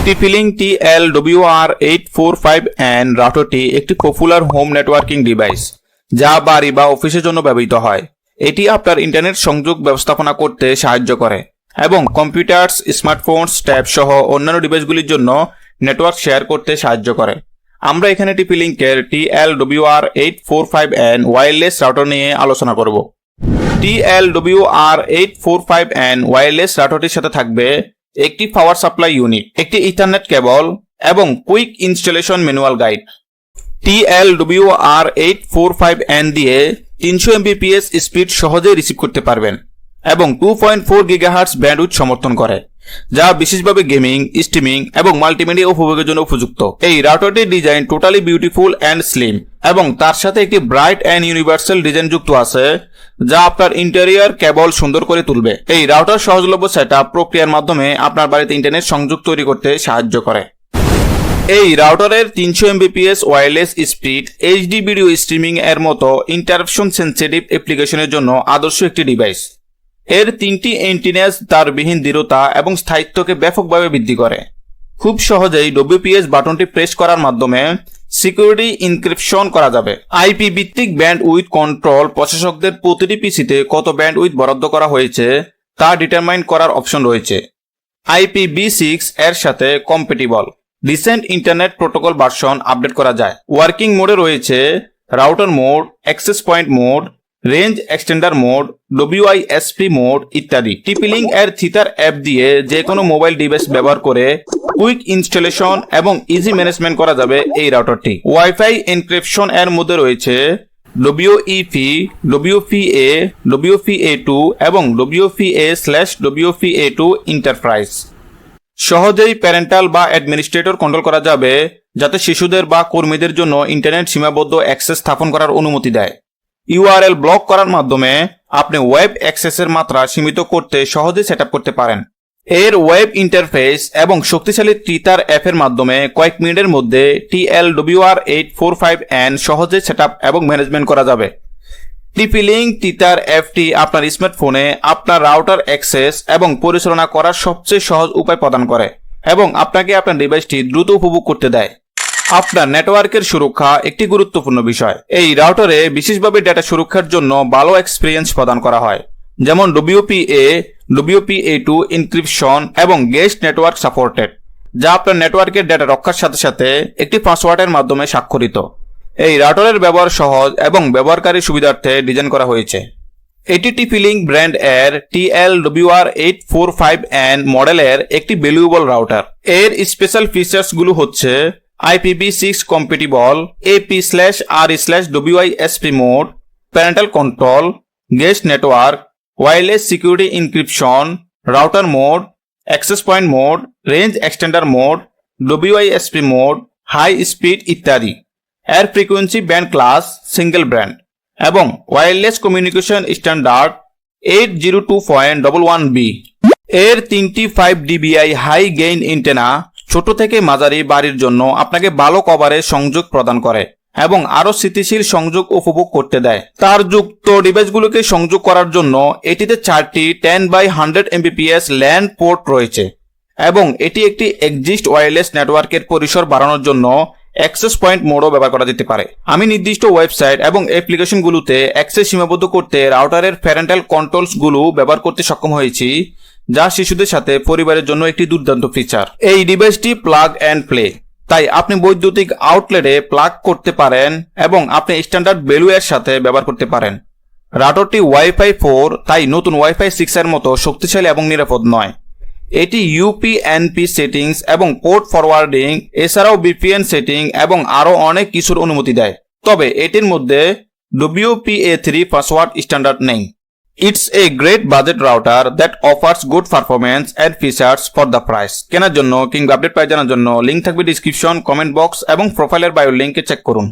TP-Link TL-WR845N রাউটারটি একটি popular home networking device যা বাড়ি বা অফিসের জন্য ব্যবহৃত হয়। এটি আপনার ইন্টারনেট সংযোগ ব্যবস্থাপনা করতে সাহায্য করে এবং কম্পিউটার, স্মার্টফোনস, ট্যাব সহ অন্যান্য ডিভাইসগুলির জন্য নেটওয়ার্ক শেয়ার করতে সাহায্য করে। আমরা এখানে TP-Link-এর TL-WR845N ওয়্যারলেস রাউটার নিয়ে আলোচনা করব। TL-WR845N ওয়্যারলেস রাউটারটির সাথে থাকবে একটি পাওয়ার সাপ্লাই ইউনিট, একটি ইথারনেট কেবল এবং quick installation manual guide. TL-WR845N দিয়ে 300 Mbps স্পিড সহজেই রিসিভ করতে পারবেন এবং 2.4 GHz ব্যান্ডউইথ সমর্থন করে, যা বিশেষভাবে গেমিং, স্ট্রিমিং এবং মাল্টিমিডিয়া উপভোগের জন্য উপযুক্ত। এই রাউটারটির design totally beautiful and slim এবং তার সাথে একটি ব্রাইট অ্যান্ড ইউনিভার্সাল ডিজাইন যুক্ত আছে, যা আপনার ইন্টেরিয়র কেবল সুন্দর করে তুলবে। এই রাউটার সহজলভ্য সেটআপ প্রক্রিয়ার মাধ্যমে আপনার বাড়িতে ইন্টারনেট সংযোগ তৈরি করতে সাহায্য করে। এই রাউটারের 300 Mbps wireless speed HD video streaming এর মতো ইন্টারাপশন সেন্সিটিভ অ্যাপ্লিকেশনের জন্য আদর্শ একটি ডিভাইস। এর 3টি এন্টিনাস তারবিহীন দৃঢ়তা এবং স্থায়িত্বকে ব্যাপকভাবে বৃদ্ধি করে। খুব সহজেই WPS বাটনটি প্রেস করার মাধ্যমে সিকিউরিটি ইনক্রিপশন করা যাবে। IP ভিত্তিক ব্যান্ডউইথ কন্ট্রোল প্রশাসকদের প্রতিটি পিসিতে কত ব্যান্ডউইথ বরাদ্দ করা হয়েছে তা ডিটারমাইন করার অপশন রয়েছে। IPv6 এর সাথে compatible recent internet protocol version update করা যায়। ওয়ার্কিং মোডে রয়েছে router mode, access point mode, range extender mode, WISP mode ইত্যাদি। TP-Link এর থিটার অ্যাপ দিয়ে যে কোনো মোবাইল ডিভাইস ব্যবহার করে কুইক ইনস্টলেশন এবং ইজি ম্যানেজমেন্ট করা যাবে এই রাউটারটি। ওয়াইফাই এনক্রিপশন এর মধ্যে রয়েছে WEP, WPA, WPA2 এবং WPA/WPA2 ইন্টারপ্রাইজ। সহজেই প্যারেন্টাল বা অ্যাডমিনিস্ট্রেটর কন্ট্রোল করা যাবে, যাতে শিশুদের বা কর্মীদের জন্য ইন্টারনেট সীমাবদ্ধ অ্যাক্সেস স্থাপন করার অনুমতি দেয়। URL ব্লক করার মাধ্যমে আপনি ওয়েব অ্যাক্সেসের মাত্রা সীমিত করতে সহজেই সেটআপ করতে পারেন। এর ওয়েব ইন্টারফেস এবং শক্তিশালী টিতার অ্যাপের মাধ্যমে কয়েক মিনিটের মধ্যে TL-WR845N সহজেই সেটআপ এবং ম্যানেজমেন্ট করা যাবে। TP-Link টিতার অ্যাপটি আপনার স্মার্টফোনে আপনার রাউটার অ্যাক্সেস এবং পরিচালনা করার সবচেয়ে সহজ উপায় প্রদান করে এবং আপনাকে আপনার ডিভাইসটি দ্রুত উপভোগ করতে দেয়। আপনার নেটওয়ার্কের সুরক্ষা একটি গুরুত্বপূর্ণ বিষয়। এই রাউটারে বিশেষভাবে ডেটা সুরক্ষার জন্য ভালো এক্সপিরিয়েন্স প্রদান করা হয়, যেমন WPA, WPA2 এনক্রিপশন এবং গেস্ট নেটওয়ার্ক সাপোর্টেড, যা আপনার নেটওয়ার্কের ডেটা রক্ষার সাথে সাথে একটি পাসওয়ার্ডের মাধ্যমে স্বাক্ষরিত। এই রাউটারের ব্যবহার সহজ এবং ব্যবহারকারী সুবিধার্থে ডিজাইন করা হয়েছে। এটি TP-Link ব্র্যান্ড এর TL-WR845N মডেলের একটি ভ্যালুয়েবল রাউটার। এর স্পেশাল ফিচার্স গুলো হচ্ছে IPv6 compatible, AP/R/WISP mode, parental control, guest network, wireless security encryption, router mode, access point mode, range extender mode, WISP mode, high speed ইত্যাদি। এর frequency band class single brand এবং wireless communication standard 802.11b। এর 3টি 5 dBi high gain antenna ছোট থেকে মাঝারি বাড়ির জন্য আপনাকে ভালো কভারেজ সংযোগ প্রদান করে এবং আরো স্থিতিশীল সংযোগ উপভোগ করতে দেয়। তার যুক্ত ডিভাইসগুলোকে সংযোগ করার জন্য এটিতে 4টি 10x100 Mbps ল্যান পোর্ট রয়েছে এবং এটি একটি এক্সিস্ট ওয়্যারলেস নেটওয়ার্কের পরিসর বাড়ানোর জন্য অ্যাক্সেস পয়েন্ট মোডও ব্যবহার করা যেতে পারে। আমি নির্দিষ্ট ওয়েবসাইট এবং অ্যাপ্লিকেশনগুলোতে অ্যাক্সেস সীমাবদ্ধ করতে রাউটারের প্যারেন্টাল কন্ট্রোলস গুলো ব্যবহার করতে সক্ষম হয়েছি, যা শিশুদের সাথে পরিবারের জন্য একটি দুর্দান্ত ফিচার। এই ডিভাইসটি প্লাগ অ্যান্ড প্লে, তাই আপনি বৈদ্যুতিক আউটলেটে প্লাগ করতে পারেন এবং আপনি স্ট্যান্ডার্ড ভ্যালু এর সাথে ব্যবহার করতে পারেন। রাউটারটি Wi-Fi 4, তাই নতুন Wi-Fi 6 এর মতো শক্তিশালী এবং নিরাপদ নয়। এটি UPnP সেটিংস এবং পোর্ট ফরওয়ার্ডিং, এছাড়াও VPN সেটিং এবং আরো অনেক কিছুর অনুমতি দেয়, তবে এটির মধ্যে WPA3 পাসওয়ার্ড স্ট্যান্ডার্ড নেই। It's a great budget router that offers good performance and features for the price. কেনার জন্য কিংবা আপডেট প্রাইস জানার জন্য লিংক থাকবে ডিসক্রিপশন, কমেন্ট বক্স এবং প্রোফাইলের বায়ো লিংকে চেক করুন।